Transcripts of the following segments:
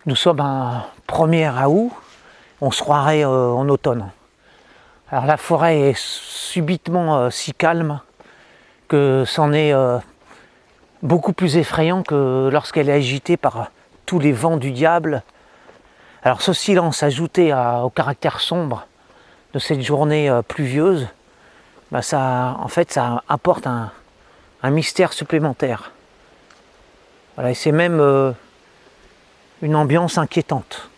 Nous sommes un 1er août, on se croirait en automne. Alors la forêt est subitement si calme que c'en est beaucoup plus effrayant que lorsqu'elle est agitée par tous les vents du diable. Alors ce silence ajouté au caractère sombre de cette journée pluvieuse, ça apporte un mystère supplémentaire. Voilà, et c'est même une ambiance inquiétante.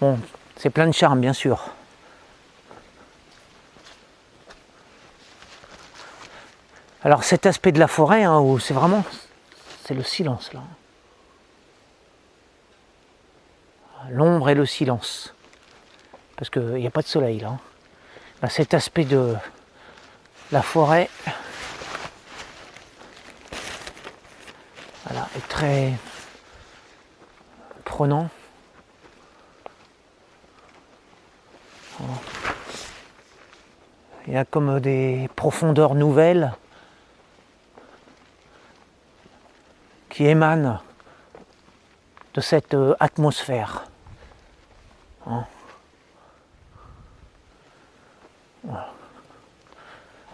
Bon, c'est plein de charme, bien sûr. Alors cet aspect de la forêt, où c'est le silence là. L'ombre et le silence. Parce qu'il n'y a pas de soleil là. Cet aspect de la forêt, voilà, est très prenant. Il y a comme des profondeurs nouvelles qui émanent de cette atmosphère.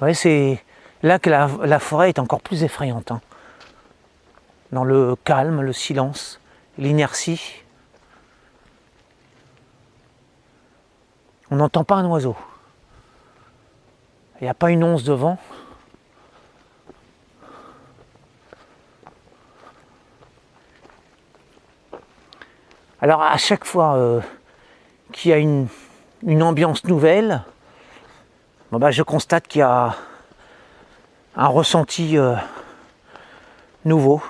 Ouais, c'est là que la forêt est encore plus effrayante. Dans le calme, le silence, l'inertie. On n'entend pas un oiseau. Il n'y a pas une once de vent. Alors à chaque fois qu'il y a une ambiance nouvelle, je constate qu'il y a un ressenti nouveau.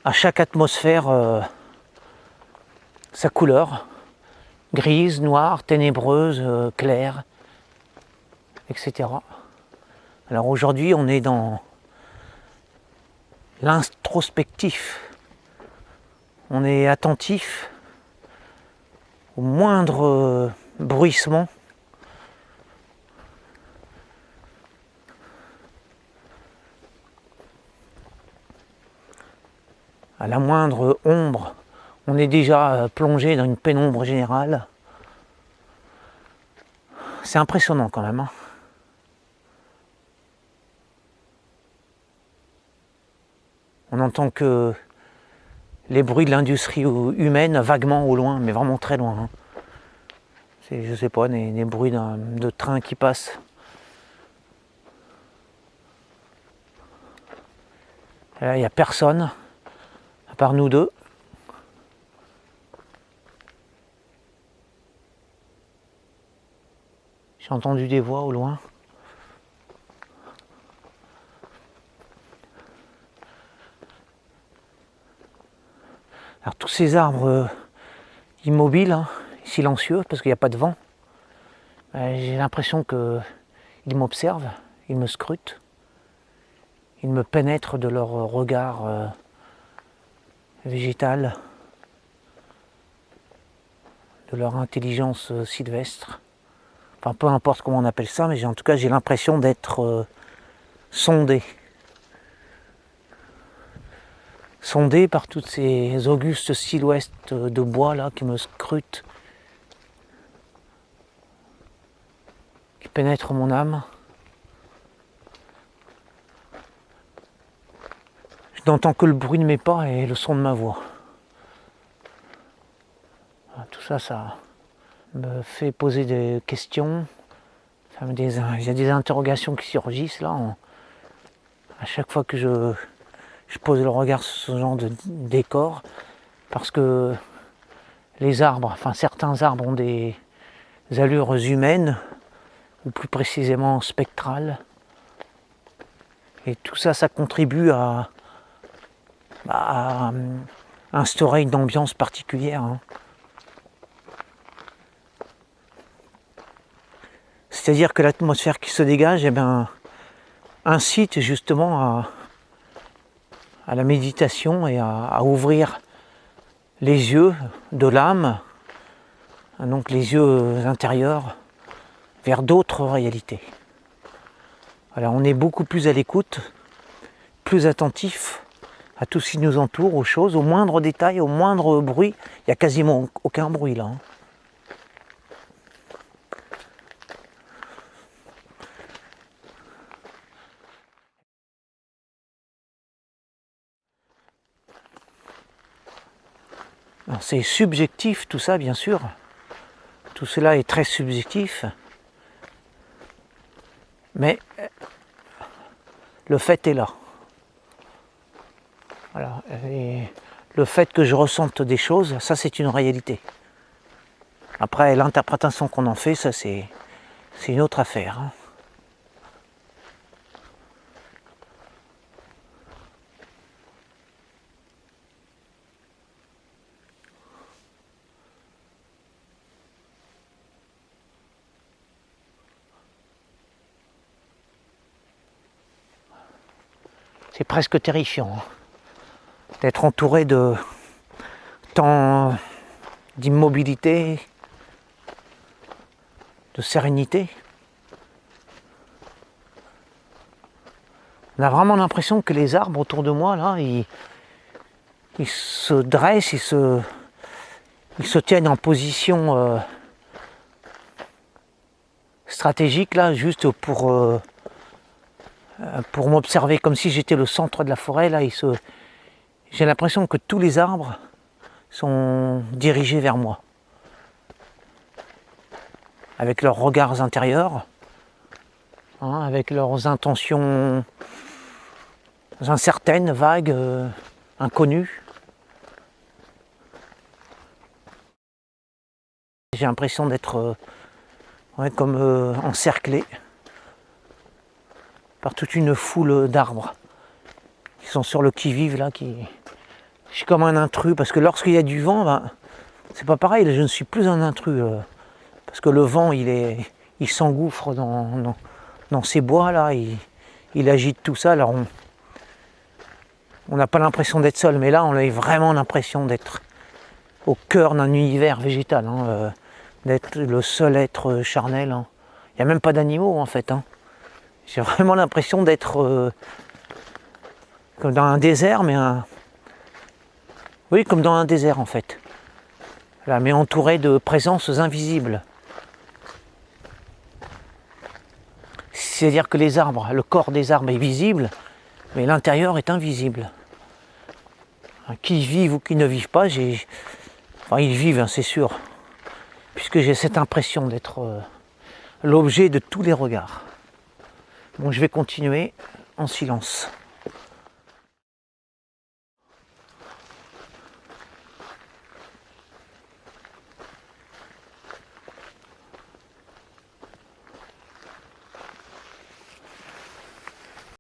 À chaque atmosphère, sa couleur, grise, noire, ténébreuse, claire, etc. Alors aujourd'hui, on est dans l'introspectif. On est attentif au moindre bruissement. À la moindre ombre, on est déjà plongé dans une pénombre générale. C'est impressionnant quand même. On n'entend que les bruits de l'industrie humaine vaguement au loin, mais vraiment très loin. C'est, je sais pas, des bruits de train qui passent. Et là, il n'y a personne, à part nous deux. J'ai entendu des voix au loin. Alors tous ces arbres immobiles, silencieux, parce qu'il n'y a pas de vent, j'ai l'impression qu'ils m'observent, ils me scrutent, ils me pénètrent de leur regard végétal, de leur intelligence sylvestre. Enfin, peu importe comment on appelle ça, mais en tout cas j'ai l'impression d'être sondé par toutes ces augustes silhouettes de bois là qui me scrutent, qui pénètrent mon âme. Je n'entends que le bruit de mes pas et le son de ma voix. Tout ça, ça me fait poser des questions. Il y a des interrogations qui surgissent là. À chaque fois que je pose le regard sur ce genre de décor, parce que les arbres, certains arbres ont des allures humaines, ou plus précisément spectrales. Et tout ça, ça contribue à instaurer une ambiance particulière. C'est-à-dire que l'atmosphère qui se dégage, incite justement à la méditation et à ouvrir les yeux de l'âme, donc les yeux intérieurs, vers d'autres réalités. Voilà, on est beaucoup plus à l'écoute, plus attentif à tout ce qui nous entoure, aux choses, au moindre détail, au moindre bruit. Il n'y a quasiment aucun bruit là. C'est subjectif tout ça, bien sûr. Tout cela est très subjectif. Mais le fait est là. Voilà. Et le fait que je ressente des choses, ça c'est une réalité. Après, l'interprétation qu'on en fait, ça c'est une autre affaire. C'est presque terrifiant d'être entouré de tant d'immobilité, de sérénité. On a vraiment l'impression que les arbres autour de moi, là, ils se dressent, ils se tiennent en position stratégique, là, juste pour m'observer, comme si j'étais le centre de la forêt. Là, j'ai l'impression que tous les arbres sont dirigés vers moi, avec leurs regards intérieurs, avec leurs intentions incertaines, vagues, inconnues. J'ai l'impression d'être comme encerclé par toute une foule d'arbres qui sont sur le qui-vive là. Je suis comme un intrus, parce que lorsqu'il y a du vent, c'est pas pareil, je ne suis plus un intrus, parce que le vent il s'engouffre dans ces bois là, il agite tout ça. Alors on n'a pas l'impression d'être seul, mais là on a vraiment l'impression d'être au cœur d'un univers végétal, d'être le seul être charnel. Il n'y a même pas d'animaux en fait. J'ai vraiment l'impression d'être comme dans un désert, oui, comme dans un désert en fait. Là, mais entouré de présences invisibles. C'est-à-dire que les arbres, le corps des arbres est visible, mais l'intérieur est invisible. Qu'ils vivent ou qu'ils ne vivent pas, ils vivent, c'est sûr, puisque j'ai cette impression d'être l'objet de tous les regards. Bon, je vais continuer en silence.